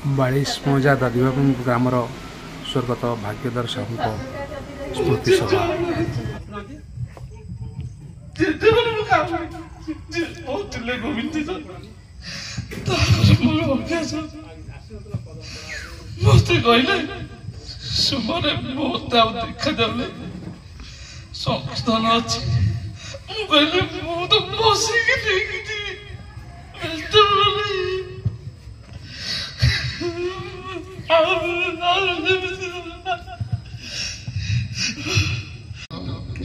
42 मौजा दादीबाबू ग्रामर स्वर्गत भाग्यधर साहू स्मृति सभा मत कहले सुमने बहुत देखा जाए संस्थान अच्छे कहले मु तो बसिक देखी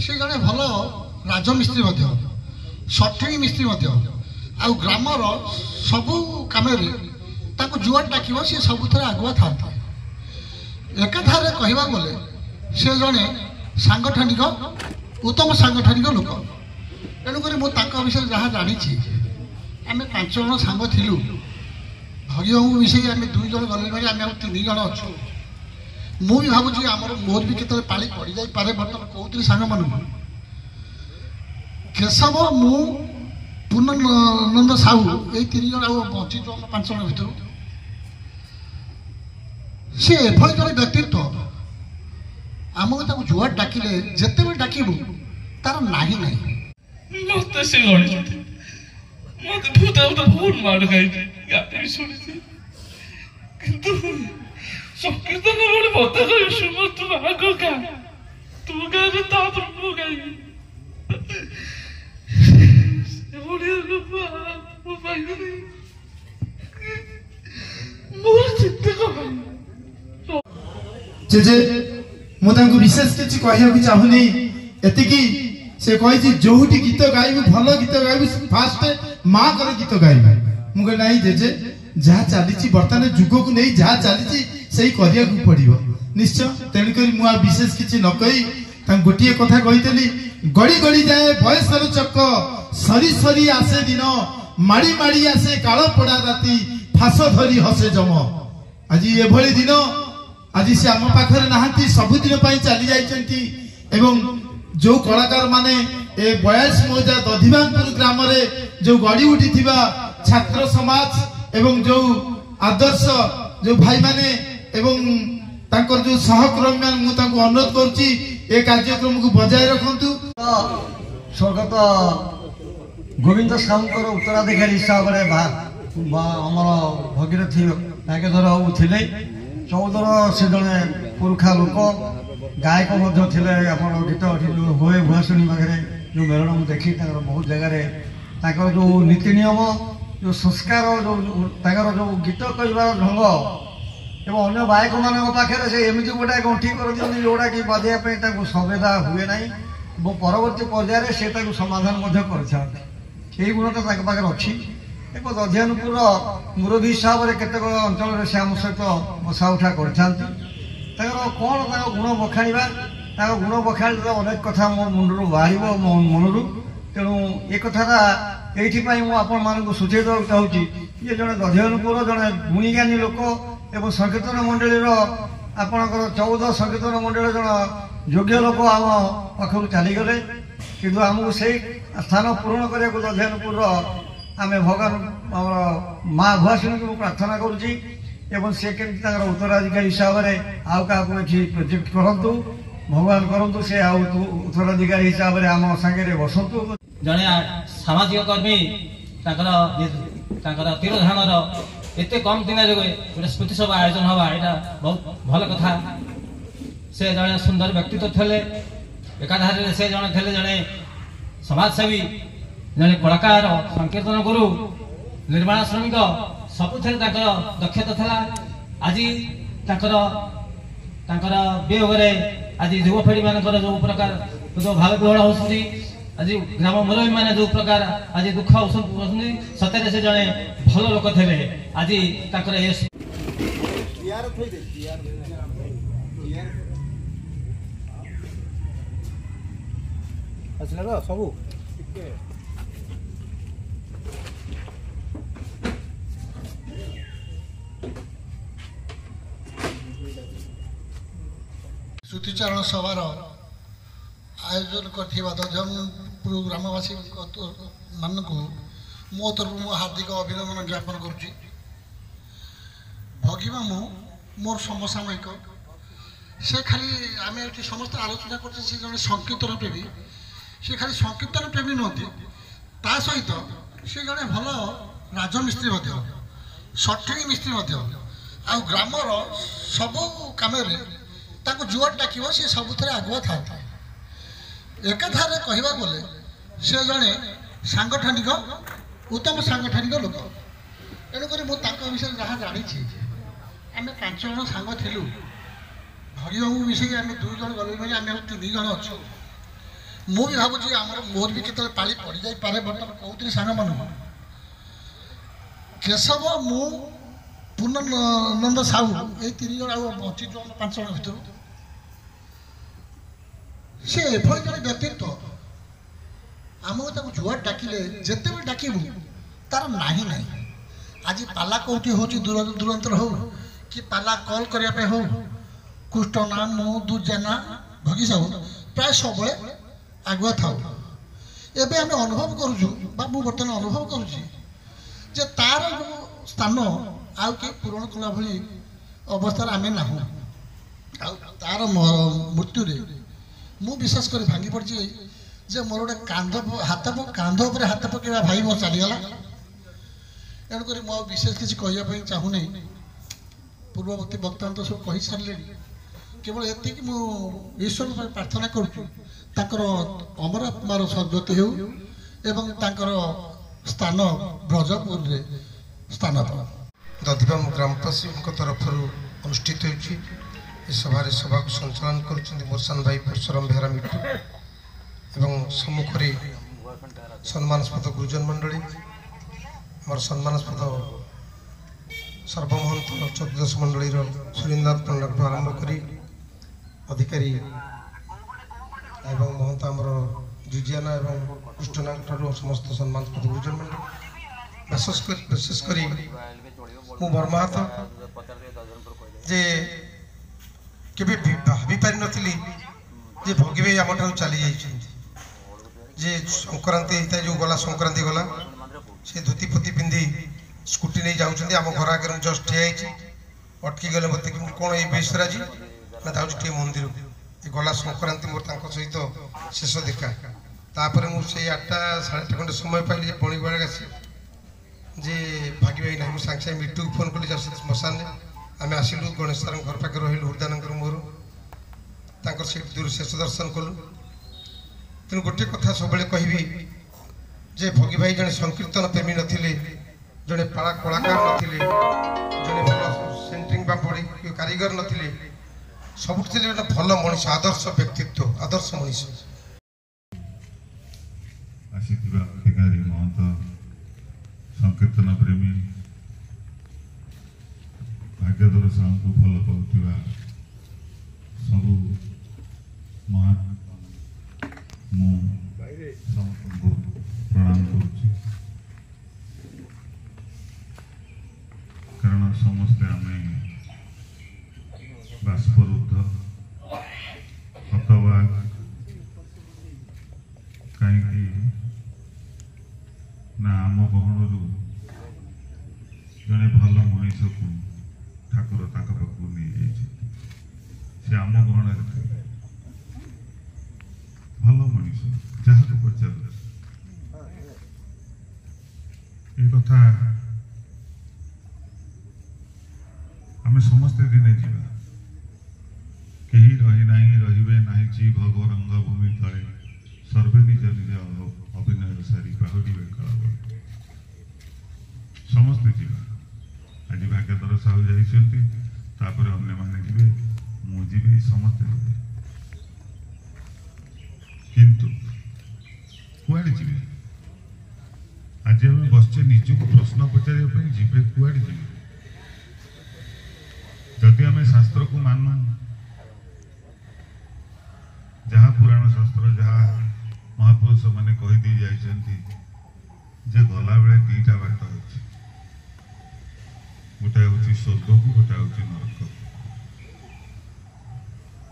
से जड़े भल राजमिस्त्री सठिक मिस्त्री आउ ग्रामर सबू कम जुआर डाक सी सब आगुआ था एकाधारे कहवा गले से जड़े सांगठनिक उत्तम सांगठनिक लोक तेणुक विषय जहाँ जानी आम 5 जन सांग थिलु भगिबाबू मिसे आम 2 जन गले भाई आम 3 जन अच्छु मु भी भावुँ आमर मोर भी केतले पाली पड़ जाए बर्तमान कहते सांग मान केशव मु पूर्णानंद साहू ये 3 जन बची 5 जन भर सी एभली जन व्यक्तित्व आमको जुआर डाकिले जिते भी डाकबू तार नाही नहीं मत से मत भूत बहुत मार खाई गाते भी सुनी किंतु संकीर्तन वाले बता कर सुमत तू आगो का तू गावे ता प्रभु गाई बोले वो भाई नहीं मोर चित्त को जे मुझे विशेष किसी कहना चाहूनी एतिकी से कही जोटी गीत गायबू भल गीत गायबू फास्ट माँ कर गीत गायबू मुझे ना जेजे जहाँ चली बर्तमान जुग को नहीं जहाँ चली से पड़ो निश्चय तेणुक मुझे विशेष किसी न कही गोटे कथा कही गड़ी गड़ी जाए बयसर चक सरी सरी आसे दिन माड़ी माड़ी आसे काल पड़ा राति फास धरी हसे जम आज एभली दिन आज से आम पाखे नहांती सबुदिन चली जाइछंती एवं जो कलाकार माने ए 42 मौजा दधिबानपुर ग्राम रे जो गड़ी उठी छात्र समाज एवं जो आदर्श जो भाई माने एवं तांकर जो सहकर्मी मान मु तांको अनुरोध करछि ए कार्यक्रम को बजाय रखंतु स्वर्गत गोविंद साहूकर उत्तराधिकारी हिसाब रे हमर भगीरथी भाग्यधर बाबू थिले 14 से जड़े पुरुखा लोक गायक आप गीत हुए भुआशुणी पाखे जो मेलन देखी बहुत जगह जो नीति नियम जो संस्कार जो गीत कहबार ढंग एवं अन्य गायक मान पाखे से एमती गोटे गंठी कर दिखती जोटा कि बजाइवाई सुविधा हुए ना परवर्ती पर्यायर से समाधान कर गुणटा पाखे अच्छी एक दधियानपुर मुरबी हिसाब से केतक अंचल से आम सहित बसा उठा कर कौन गुण बखाणा गुण बखाणी अनेक कथा मो मुंडू बाहर मो मनरू तेणु ये कथा ये आपण मानक सूचई देवा चाहूँगी ये जड़े दधियानपुर जड़े गुणीज्ञानी लोक एवं संकीर्तन मंडल आपणकर 14 संकीर्तन मंडल जन योग्य लोक आम पाखक चलीगले किंतु आमको से स्थान पूरण करने को दधियानपुर आम भगवान माँ भुआशुणी को प्रार्थना करुच्ची एवं से केमती उत्तराधिकारी हिसाब से आउ क्या प्रोजेक्ट करूँ भगवान करूँ से उत्तराधिकारी हिसाब से आम सागे बसतु जड़े सामाजिक कर्मी तिरोधान एत कम दिन गोटे स्मृति सभा आयोजन हवा यहाँ बहुत भल कथा से जड़े सुंदर व्यक्तित्व थे एकाधारे से जड़े थे जड़े समाजसेवी जड़े कलाकार संकीर्तन गुरु निर्माण श्रमिक सबुथे दक्षता था आज वियोग आज युवपीढ़ी मान जो प्रकार जो भाव विहल होती आज ग्राम मुरबी मैंने जो प्रकार आज दुख सतरे से जड़े भल लोक थे आज सब श्रुतिचारण सभार आयोजन कर ग्रामवासी मानक मो तरफ मु हार्दिक अभिनंदन ज्ञापन करुच्ची ଭଗିବା ମୁଁ ମୋର ସମସାମୟିକ ସେ ଖାଲି ଆମେ ଏଠି ସମସ୍ତେ ଆଲୋଚନା କରୁଛେ ସେ ଜଣେ ସଂକୀର୍ତ୍ତନ ପ୍ରେମୀ ସେ ଖାଲି ସଂକୀର୍ତ୍ତନ ପ୍ରେମୀ ନୁହନ୍ତି ତା ସହିତ ସେ ଜଣେ ଭଲ ରାଜମିସ୍ତ୍ରୀ ମଧ୍ୟ ସଠିକ୍ ମିସ୍ତ୍ରୀ ମଧ୍ୟ ଆଉ ଗ୍ରାମର ସବୁ କାମରେ ତାକୁ ଯୁଆଡ଼େ ଡାକିବ ସେ ସବୁଥିରେ ଆଗୁଆ ଥାଆନ୍ତି ଏକାଧାରରେ କହିବାକୁ ଗଲେ ସେ ଜଣେ ସାଂଗଠନିକ ଉତ୍ତମ ସାଂଗଠନିକ ଲୋକ ତେଣୁକରି ମୁଁ ତାଙ୍କ ବିଷୟରେ ଯାହା ଜାଣିଛି ଆମେ 5 ଜଣ ସାଙ୍ଗ ଥିଲୁ ଭଗିବାବୁ ମିଶେଇ ଆମେ 2 ଜଣ ଗଲେ ବୋଲି ଆମେ 3 ଜଣ ଅଛୁ ମୁଁ ବି ଭାବୁଛି ମୋର ବି କେତେବେଳେ ପାଳି ପଡ଼ିଯାଇପାରେ ବର୍ତ୍ତମାନ କହୁଥିଲି ସାଙ୍ଗମାନଙ୍କୁ କେଶବ ମୁଁ ପୂର୍ଣ୍ଣନନ୍ଦ ସାହୁ ଏଇ 3 ଜଣ ଆଉ ବଞ୍ଚିଛୁ 5 ଜଣ ଭିତରୁ ସେ ଏଭଳି ଜଣେ ବ୍ୟକ୍ତିତ୍ୱ ଆମକୁ ତାକୁ ଯୁଆଡ଼େ ଡାକିଲେ ଯେତେବେଳେ ଡାକିବୁ ତାର ନାହିଁ ଆଜି ପାଲା କେଉଁଠି ହେଉଛି ଦୂରାନ୍ତର ହଉ କି ପାଲା କଲ୍ କରିବା ପାଇଁ ହଉ କୃଷ୍ଣନା ମୁଁ ଦୁର୍ଜନା ଭଗି ସାହୁ ପ୍ରାୟ ସବୁବେଳେ ଆଗୁଆ ଥାଉ ଏବେ ଆମେ ଅନୁଭବ କରୁଛୁ ବା ମୁଁ ବର୍ତ୍ତମାନ ଅନୁଭବ କରୁଛି ଯେ ତାର ଯେଉଁ ସ୍ଥାନ ଆଉ କେହି ପୂରଣ କଲା ଭଳି ଅବସ୍ଥାରେ ଆମେ ନାହୁଁ ଆଉ ତାର ମୃତ୍ୟୁରେ ମୁଁ ବିଶ୍ୱାସ କରି ଭାଙ୍ଗି ପଡ଼ିଛି ଯେ ମୋର ଗୋଟେ କାନ୍ଧ ଉପରେ ହାତ ପକାଇବା ଭାଇ ମୋର ଚାଲିଗଲା ତେଣୁକରି ମୁଁ ଆଉ ବିଶେଷ କିଛି କହିବା ପାଇଁ ଚାହୁଁନି ପୂର୍ବବର୍ତ୍ତୀ ବକ୍ତାମାନେ ତ ସବୁ କହିସାରିଲେଣି କେବଳ ଏତିକି ମୁଁ ଈଶ୍ୱର ପାଇଁ ପ୍ରାର୍ଥନା କରୁଛି ତାଙ୍କର ଅମର ଆତ୍ମାର ସଦ୍ଗତି ହେଉ ଏବଂ ତାଙ୍କର ସ୍ଥାନ ବ୍ରଜପୁରରେ ସ୍ଥାନ ପାଉ ଦଧିବାମ ଗ୍ରାମବାସୀଙ୍କ ତରଫରୁ ଅନୁଷ୍ଠିତ ହେଉଛି ଏ ସଭାରେ ସଭାକୁ ସଞ୍ଚାଳନ କରୁଛନ୍ତି ମୋର ସାନ ଭାଇ ପରଶୁରାମ ବେହେରା ମିଟୁ ଏବଂ ସମ୍ମୁଖରେ ସମ୍ମାନସ୍ପଦ ଗୁରୁଜନ ମଣ୍ଡଳୀ ଆମର ସମ୍ମାନସ୍ପଦ ସର୍ବମହନ୍ତ ଚତୁର୍ଦ୍ଦଶ ମଣ୍ଡଳୀର ସୁରେନ୍ଦ୍ରନାଥ ପଣ୍ଡାଠୁ ଆରମ୍ଭ କରି ଅଧିକାରୀ ଏବଂ ମହନ୍ତ ଆମର ଜୁଜିଆନା ଏବଂ କୃଷ୍ଣନାଙ୍କ ଠାରୁ ସମସ୍ତ ସମ୍ମାନସ୍ପଦ ଗୁରୁଜନ ମଣ୍ଡଳୀ ବିଶେଷ କରି ମୁଁ ବର୍ମାହାତ ଯେ କେବେ ଭାବି ପାରିନଥିଲି ଯେ ଭଗି ଭାଇ ଆମଠାରୁ ଚାଲି ଯାଇଛନ୍ତି ଯେ ସଂକ୍ରାନ୍ତି ହେଇଥାଏ ଯେଉଁ ଗଲା ସଂକ୍ରାନ୍ତି ଗଲା ସେ ଧୋତି ଫୋତି ପିନ୍ଧି ସ୍କୁଟି ନେଇ ଯାଉଛନ୍ତି ଆମ ଘର ଆଗରେ ମୁଁ ଜଷ୍ଟ ଠିଆ ହେଇଛି ଅଟକି ଗଲେ ମୋତେ କେମିତି କ'ଣ ଏଇ ବିଷୟରେ ଆଜି ନା ଯାଉଛି ଟିକେ ମନ୍ଦିରକୁ ଏ ଗଲା ସଂକ୍ରାନ୍ତି ମୋର ତାଙ୍କ ସହିତ ଶେଷ ଦେଖା ତାପରେ ମୁଁ ସେଇ 8ଟା 8:30 ଖଣ୍ଡେ ସମୟ ପାଇଲି ଯେ ପଣିଗୁଆଡ଼େ ଆସି ଯେ ଭାଗି ଭାଇ ନାହିଁ ମୁଁ ସାଙ୍ଗେ ସାଙ୍ଗେ ମିଟୁକୁ ଫୋନ୍ କଲି ଯାଉ ଶ୍ମଶାନରେ ଆମେ ଆସିଲୁ ଗଣେଶ ସାରଙ୍କ ଘର ପାଖରେ ରହିଲୁ ହୃଦାନଙ୍କର ମୋର ତାଙ୍କର ସେଇଠି ଦୂର ଶେଷ ଦର୍ଶନ କଲୁ ତେଣୁ ଗୋଟିଏ କଥା ସବୁବେଳେ କହିବି ଯେ ଭଗି ଭାଇ ଜଣେ ସଂକୀର୍ତ୍ତନ ପ୍ରେମୀ ନଥିଲେ ଜଣେ ପାଳା କଳାକାର ନଥିଲେ ଜଣେ ଭଲ ସେଣ୍ଟ୍ରିଂ ବା ପଡ଼ି କାରିଗର ନଥିଲେ ସବୁଠି ଥିଲେ ଗୋଟେ ଭଲ ମଣିଷ ଆଦର୍ଶ ବ୍ୟକ୍ତିତ୍ୱ ଆଦର୍ଶ ମଣିଷ ଆସିଥିବା ଅଧିକାରୀ ମହନ୍ତ ସଂକୀର୍ତ୍ତନ ପ୍ରେମୀ ଭାଗ୍ୟଧର ସାହୁଙ୍କୁ ଭଲ ପାଉଥିବା ସବୁ ମହାନ ମୁଁ ସମସ୍ତଙ୍କୁ ପ୍ରଣାମ କରୁଛି କାରଣ ସମସ୍ତେ ଆମେ ବାଷ୍ପରୁଦ୍ଧ ହତବାଗ କାହିଁକି ନା ଆମ ଗହଣରୁ ଜଣେ ଭଲ ମଣିଷକୁ ଠାକୁର ତାଙ୍କ ପାଖକୁ ନେଇଯାଇଛନ୍ତି ସେ ଆମ ଗହଣରେ ଥିଲେ ଭଲ ମଣିଷ ଯାହାକୁ ପଚାରୁ ଏ କଥା ଆମେ ସମସ୍ତେ ଦିନେ ଯିବା କେହି ରହି ନାହିଁ ରହିବେ ନାହିଁ ଭୋଗ ରଙ୍ଗ ଭୂମି ତଳେ ସର୍ବେ ନିଜ ନିଜ ଅଭିନୟ ସାରି ବାହୁଡ଼ିବେ କାଳ ସମସ୍ତେ ଯିବା ଆଜି ଭାଗ୍ୟଧର ସାହୁ ଯାଇଛନ୍ତି ତାପରେ ଅନ୍ୟମାନେ ଯିବେ ମୁଁ ଯିବି ସମସ୍ତେ ଯିବେ କିନ୍ତୁ କୁଆଡ଼େ ଯିବେ ଆଜି ଆମେ ବସିଛେ ନିଜକୁ ପ୍ରଶ୍ନ ପଚାରିବା ପାଇଁ ଯିବେ କୁଆଡ଼େ ଯିବେ ଯଦି ଆମେ ଶାସ୍ତ୍ରକୁ ମାନୁ ଯାହା ପୁରାଣ ଶାସ୍ତ୍ର ଯାହା ମହାପୁରୁଷ ମାନେ କହିଦେଇ ଯାଇଛନ୍ତି ଯେ ଗଲାବେଳେ 2ଟା ବାଟ ଅଛି ଗୋଟାଏ ହେଉଛି ସ୍ୱର୍ଗକୁ ଗୋଟାଏ ହେଉଛି ନରକ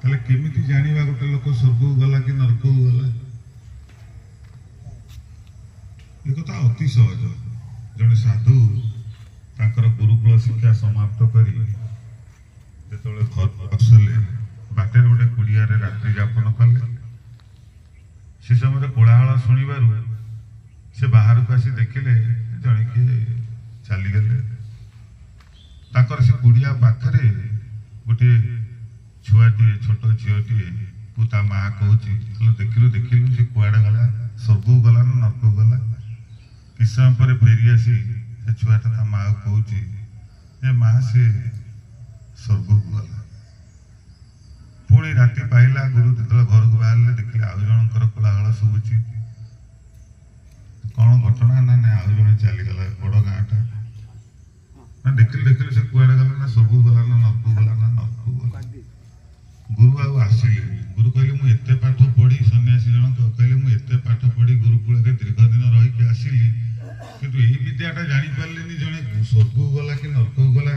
ତାହେଲେ କେମିତି ଜାଣିବା ଗୋଟେ ଲୋକ ସ୍ୱର୍ଗକୁ ଗଲା କି ନରକକୁ ଗଲା ଏ କଥା ଅତି ସହଜ ଜଣେ ସାଧୁ ତାଙ୍କର ଗୁରୁକୁଳ ଶିକ୍ଷା ସମାପ୍ତ କରି ଯେତେବେଳେ ଘରକୁ ଆସିଲେ ବାଟରେ ଗୋଟେ କୁଡ଼ିଆରେ ରାତ୍ରି ଯାପନ କଲେ। ସେ ସମୟରେ କୋଳାହଳ ଶୁଣିବାରୁ ସେ ବାହାରକୁ ଆସି ଦେଖିଲେ ଜଣେ କିଏ ଚାଲିଗଲେ। ତାଙ୍କର ସେ କୁଡ଼ିଆ ପାଖରେ ଗୋଟିଏ ଛୁଆଟିଏ, ଛୋଟ ଝିଅଟିଏ କୁ ତା ମା କହୁଛି, ଦେଖିଲୁ ସେ କୁଆଡ଼େ ଗଲା, ସ୍ୱର୍ଗକୁ ଗଲା ନା ନର୍କକୁ ଗଲା। କିଛି ସମୟ ପରେ ଫେରି ଆସି ସେ ଛୁଆଟା ତା ମାଆକୁ କହୁଛି ଯେ ମା ସେ ସ୍ୱର୍ଗକୁ ଗଲା। ପୁଣି ରାତି ପାଇଲା, ଗୁରୁ ଯେତେବେଳେ ଘରକୁ ବାହାରିଲେ ଦେଖିଲେ ଆଉ ଜଣଙ୍କର କୋଳାହଳ ଶୁଭୁଛି। କଣ ଘଟଣା ନା ଆଉ ଜଣେ ଚାଲିଗଲା, ବଡ ଗାଁଟା। ନା ଦେଖିଲୁ ସେ କୁଆଡେ ଗଲା ନା ସ୍ୱର୍ଗକୁ ଗଲା ନା ନର୍କକୁ ଗଲା ନା ନର୍କକୁ ଗଲା। ଗୁରୁ ଆଉ ଆସିଲେ। ଗୁରୁ କହିଲେ ମୁଁ ଏତେ ପାଠ ପଢି, ସନ୍ନ୍ୟାସୀ ଜଣକ କହିଲେ ମୁଁ ଏତେ ପାଠ ପଢି ଗୁରୁକୁଳରେ ଦୀର୍ଘ ଦିନ ରହିକି ଆସିଲି, କିନ୍ତୁ ଏଇ ବିଦ୍ୟାଟା ଜାଣିପାରିଲିନି ଜଣେ ସ୍ୱର୍ଗକୁ ଗଲା କି ନର୍କକୁ ଗଲା।